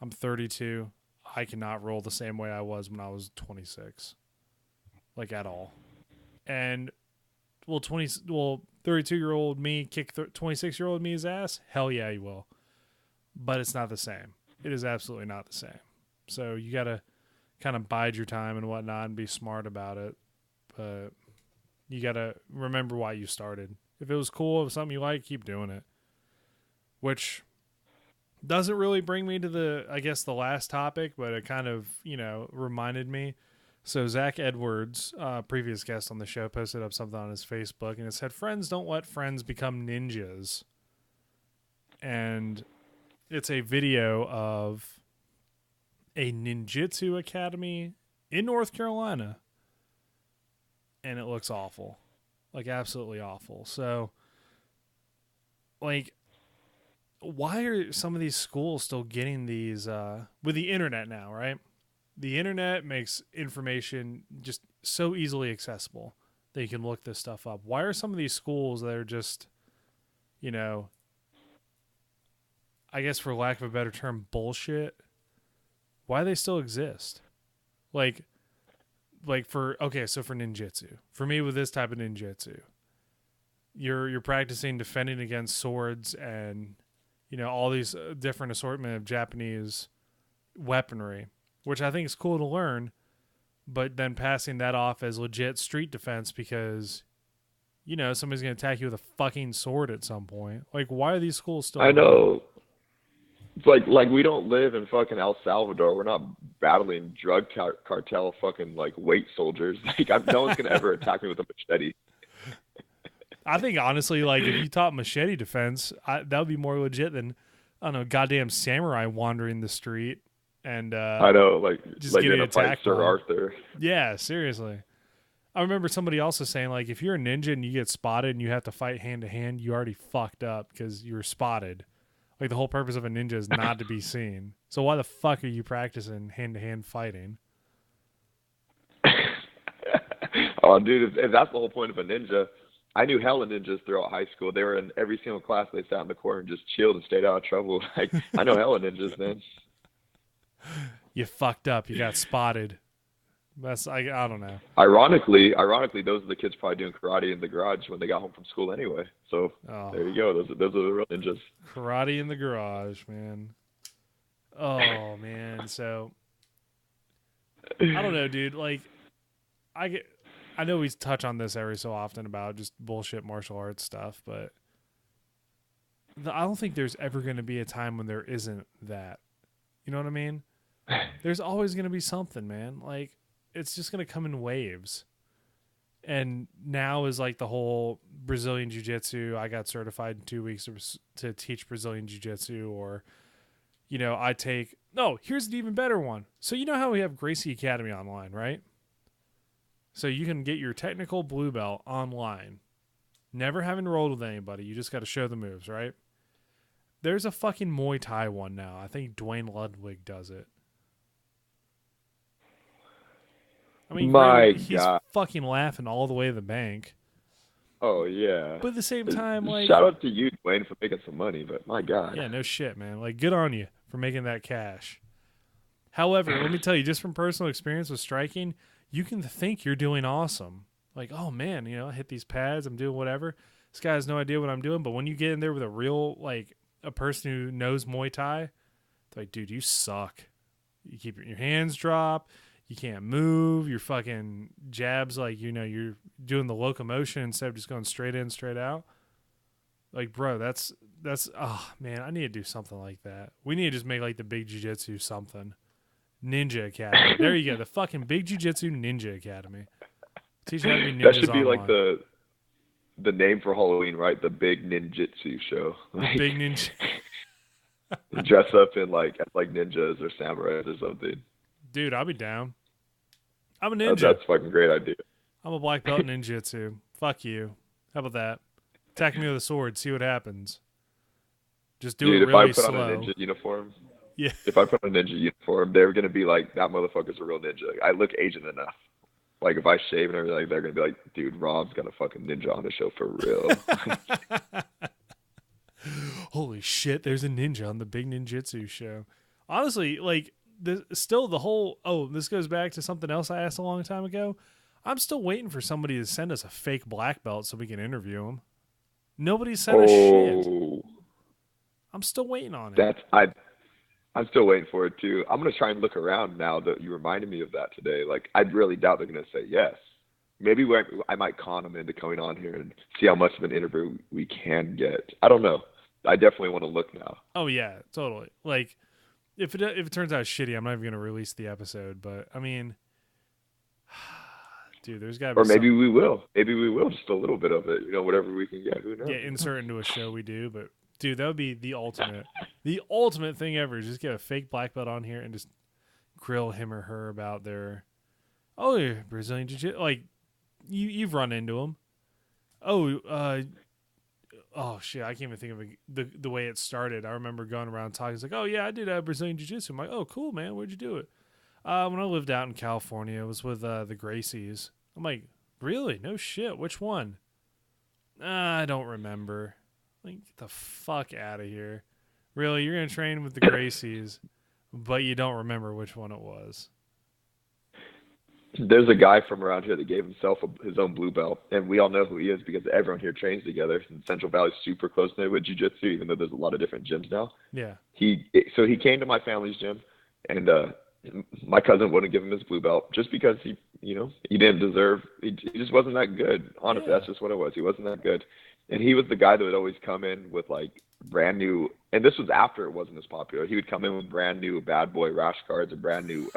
I'm 32. I cannot roll the same way I was when I was 26. Like at all. And will 32-year-old me kick 26-year-old me's ass? Hell yeah, you will. But it's not the same. It is absolutely not the same. So you got to kind of bide your time and whatnot and be smart about it. But you got to remember why you started. If it was cool, if it's something you like, keep doing it. Which doesn't really bring me to the last topic, but it kind of, reminded me. So Zach Edwards, previous guest on the show, posted up something on his Facebook, and it said, "Friends don't let friends become ninjas." And it's a video of a ninjutsu academy in North Carolina, and it looks awful. Like, absolutely awful. So, like, why are some of these schools still getting these with the internet now, right? The internet makes information just so easily accessible that you can look this stuff up. Why are some of these schools that are just, I guess for lack of a better term, bullshit, why do they still exist? So for ninjutsu, for me with this type of ninjutsu, you're practicing defending against swords and, all these different assortment of Japanese weaponry, which I think is cool to learn, but then passing that off as legit street defense because, somebody's going to attack you with a fucking sword at some point. Like, why are these schools still? I know. It's like we don't live in fucking El Salvador. We're not battling drug cartel fucking like weight soldiers. Like no one's gonna ever attack me with a machete. I think honestly, like if you taught machete defense, that would be more legit than I don't know, goddamn samurai wandering the street and I know, like just like getting you're gonna fight attacked. Sir Arthur. Yeah, seriously. I remember somebody also saying like if you're a ninja and you get spotted and you have to fight hand to hand, you already fucked up because you were spotted. Like, the whole purpose of a ninja is not to be seen. So why the fuck are you practicing hand-to-hand fighting? Oh, dude, if that's the whole point of a ninja, I knew hella ninjas throughout high school. They were in every single class. They sat in the corner and just chilled and stayed out of trouble. Like I know hella ninjas, man. You fucked up. You got spotted. That's I don't know. Ironically, those are the kids probably doing karate in the garage when they got home from school anyway. So there you go. Those are the real ninjas. Karate in the garage, man. Oh man. So I don't know, dude. Like I know we touch on this every so often about just bullshit martial arts stuff, but I don't think there's ever going to be a time when there isn't that. You know what I mean? There's always going to be something, man. Like, it's just going to come in waves. And now is like the whole Brazilian Jiu-Jitsu. I got certified in 2 weeks to teach Brazilian Jiu-Jitsu. Or, here's an even better one. So you know how we have Gracie Academy online, right? So you can get your technical blue belt online. Never having rolled with anybody. You just got to show the moves, right? There's a fucking Muay Thai one now. I think Dwayne Ludwig does it. I mean, he's fucking laughing all the way to the bank. Oh, yeah. But at the same time, like... Shout out to you, Dwayne, for making some money, but my God. Yeah, no shit, man. Like, good on you for making that cash. However, let me tell you, just from personal experience with striking, you can think you're doing awesome. Like, oh, man, I hit these pads, I'm doing whatever. This guy has no idea what I'm doing, but when you get in there with a person who knows Muay Thai, they're like, dude, you suck. You keep your hands dropped. You can't move. Your fucking jabs, you're doing the locomotion instead of just going straight in, straight out. Like, bro, that's oh man, I need to do something like that. We need to just make like the Big Jiu-Jitsu something. Ninja Academy. There you go. The fucking Big Jiu-Jitsu Ninja Academy. Teach you how to be ninjas. That should be online. like the name for Halloween, right? The Big Ninjitsu show. Big Ninja. Dress up in like ninjas or samurais or something. Dude, I'll be down. I'm a ninja. That's a fucking great idea. I'm a black belt in ninjutsu. Fuck you. How about that? Attack me with a sword. See what happens. Just do it really slow. If I put on a ninja uniform, yeah. If I put on a ninja uniform, they're gonna be like, that motherfucker's a real ninja. Like, I look Asian enough. Like if I shave and everything, they're gonna be like, dude, Rob's got a fucking ninja on the show for real. Holy shit! There's a ninja on the Big Ninjutsu show. Honestly, like. This goes back to something else I asked a long time ago. I'm still waiting for somebody to send us a fake black belt so we can interview him. Nobody sent us shit. I'm still waiting on it. I'm still waiting for it too. I'm gonna try and look around now that you reminded me of that today. Like I really doubt they're gonna say yes. Maybe I might con them into coming on here and see how much of an interview we can get. I don't know. I definitely want to look now. Oh yeah, totally. Like. If it turns out shitty, I'm not even going to release the episode. But, I mean, dude, there's got to be Or maybe we will. Maybe we will, just a little bit of it. Whatever we can get. Who knows? Yeah, insert into a show we do. But, dude, that would be the ultimate thing ever. Just get a fake black belt on here and just grill him or her about their, Brazilian Jiu-Jitsu. Like, you've run into them. Oh shit! I can't even think of the way it started. I remember going around talking. It's like, oh yeah, I did Brazilian Jiu-Jitsu. I'm like, oh cool, man. Where'd you do it? When I lived out in California, it was with the Gracies. I'm like, really? No shit. Which one? I don't remember. Like, get the fuck out of here. Really, you're gonna train with the Gracies, but you don't remember which one it was. There's a guy from around here that gave himself his own blue belt, and we all know who he is because everyone here trains together. And Central Valley's super close to with jiu-jitsu, even though there's a lot of different gyms now. Yeah. He came to my family's gym, and my cousin wouldn't give him his blue belt just because he didn't deserve. He just wasn't that good. Honestly, That's just what it was. He wasn't that good, and he was the guy that would always come in with like brand new. And this was after it wasn't as popular. He would come in with brand new Bad Boy rash guards and brand new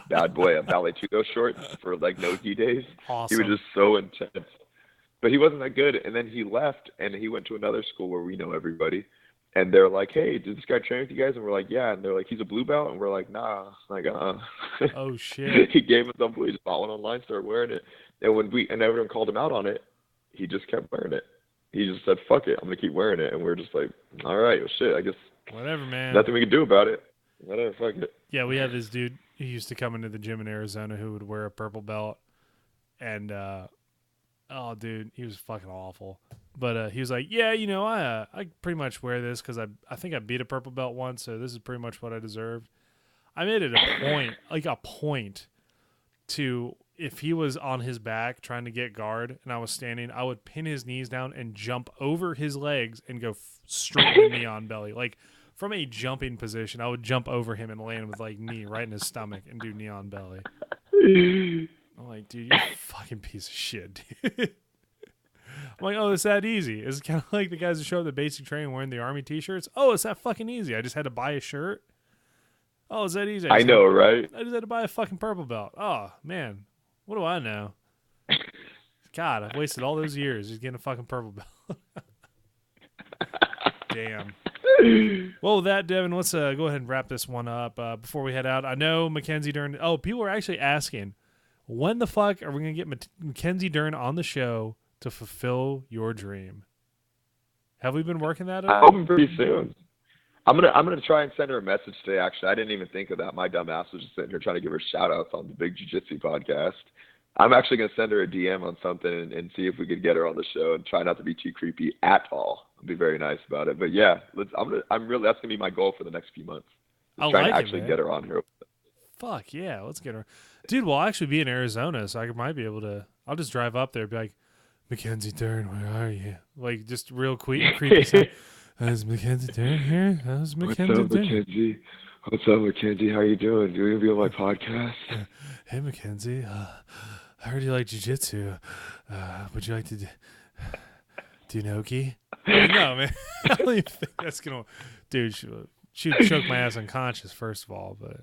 Bad Boy Ballet Tudo shorts for like no-gi days. Awesome. He was just so intense. But he wasn't that good. And then he left and he went to another school where we know everybody. And they're like, hey, did this guy train with you guys? And we're like, yeah. And they're like, he's a blue belt? And we're like, nah. Like, Oh, blue. He gave us some blue. He just bought one online, started wearing it. And everyone called him out on it. He just kept wearing it. He just said, fuck it, I'm going to keep wearing it. And we're just like, all right, well, shit, I guess. Whatever, man. Nothing we can do about it. Whatever, fuck it. Yeah, we had this dude who used to come into the gym in Arizona who would wear a purple belt. And Oh, dude, he was fucking awful. But he was like, yeah, I pretty much wear this because I think I beat a purple belt once, so this is pretty much what I deserved. I made it a point to, if he was on his back trying to get guard and I was standing, I would pin his knees down and jump over his legs and go straight to knee on belly. Like, from a jumping position, I would jump over him and land with, like, knee right in his stomach and do knee on belly. I'm like, dude, you fucking piece of shit, dude. I'm like, oh, it's that easy. It's kind of like the guys who show up at basic training wearing the Army t-shirts. Oh, it's that fucking easy. I just had to buy a shirt. Oh, is that easy? I know, right? I just had to buy a fucking purple belt. Oh, man. What do I know? God, I've wasted all those years just getting a fucking purple belt. Damn. Well, with that, Devin, let's go ahead and wrap this one up before we head out. I know Mackenzie Dern. Oh, people are actually asking, when the fuck are we going to get Mackenzie Dern on the show to fulfill your dream? Have we been working that out? Hoping pretty soon. I'm gonna try and send her a message today. Actually, I didn't even think of that. My dumb ass was just sitting here trying to give her shout outs on the Big Jiu-Jitsu podcast. I'm actually gonna send her a DM on something and see if we could get her on the show and try not to be too creepy at all. I'll be very nice about it. But yeah, that's gonna be my goal for the next few months. I try like to actually it, man. get her on here. Fuck yeah, let's get her. Dude, we'll actually be in Arizona, so I might be able to. I'll just drive up there and be like, Mackenzie Dern, where are you? Like, just real creepy sound. Is Mackenzie Dern here? How's Mackenzie What's up, Dern? Mackenzie? What's up, Mackenzie? How you doing? You gonna be on my podcast? Hey, Mackenzie. I heard you like jiu-jitsu. Would you like to do Noki? No, man. I don't even think that's going to... Dude, she'd choke my ass unconscious, first of all, but...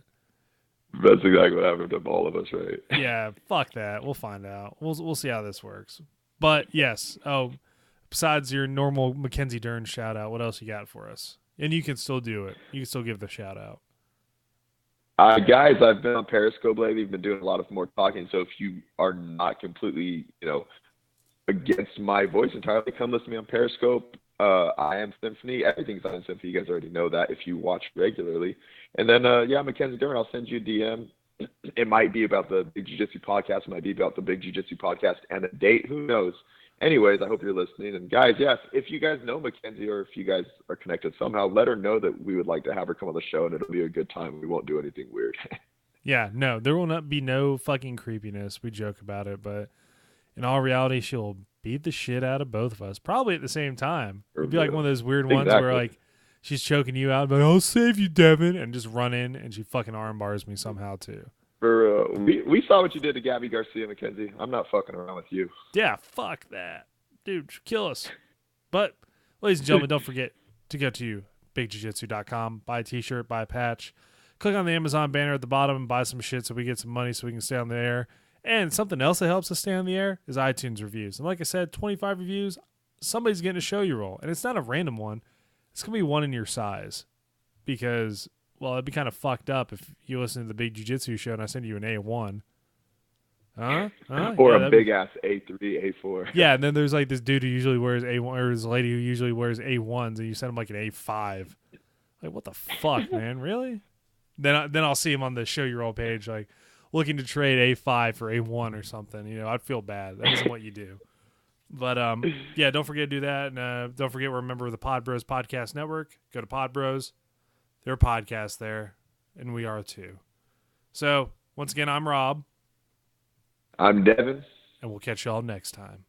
That's exactly what happened to all of us, right? Yeah, fuck that. We'll find out. We'll see how this works. But, yes. Oh, besides your normal Mackenzie Dern shout-out, what else you got for us? And you can still do it. You can still give the shout-out. Guys, I've been on Periscope lately. We've been doing a lot of more talking. So if you are not completely, against my voice entirely, come listen to me on Periscope. I am Symphony. Everything's on Symphony. You guys already know that if you watch regularly. And then, Mackenzie Dern, I'll send you a DM. It might be about the Big Jiu-Jitsu podcast. It might be about the Big Jiu-Jitsu podcast and a date. Who knows? Anyways, I hope you're listening. And guys, yes, if you guys know Mackenzie or if you guys are connected somehow, let her know that we would like to have her come on the show and it'll be a good time. We won't do anything weird. Yeah, no, there will not be no fucking creepiness. We joke about it, but in all reality, she'll beat the shit out of both of us, probably at the same time. It'd be like one of those weird ones where, like, she's choking you out, but I'll save you, Devin, and just run in, and she fucking arm bars me somehow, too. We saw what you did to Gabby Garcia, Mackenzie. I'm not fucking around with you. Yeah, fuck that. Dude, she'll kill us. But, ladies and gentlemen, don't forget to go to bigjujitsu.com, buy a t-shirt, buy a patch. Click on the Amazon banner at the bottom and buy some shit so we get some money so we can stay on the air. And something else that helps us stay on the air is iTunes reviews. And like I said, 25 reviews, somebody's getting a show you roll. And it's not a random one. It's going to be one in your size. Because, well, it'd be kind of fucked up if you listen to the Big Jiu-Jitsu show and I send you an A1. Or a big-ass A3, A4. Yeah, and then there's like this dude who usually wears A1, or this lady who usually wears A1s, and you send him like an A5. Like, what the fuck, man? Really? Then I'll see him on the show your roll page, like, looking to trade A5 for A1 or something. I'd feel bad. That isn't what you do. But, yeah, don't forget to do that. And don't forget we're a member of the Pod Bros Podcast Network. Go to Pod Bros. There are podcasts there, and we are too. So, once again, I'm Rob. I'm Devin. And we'll catch y'all next time.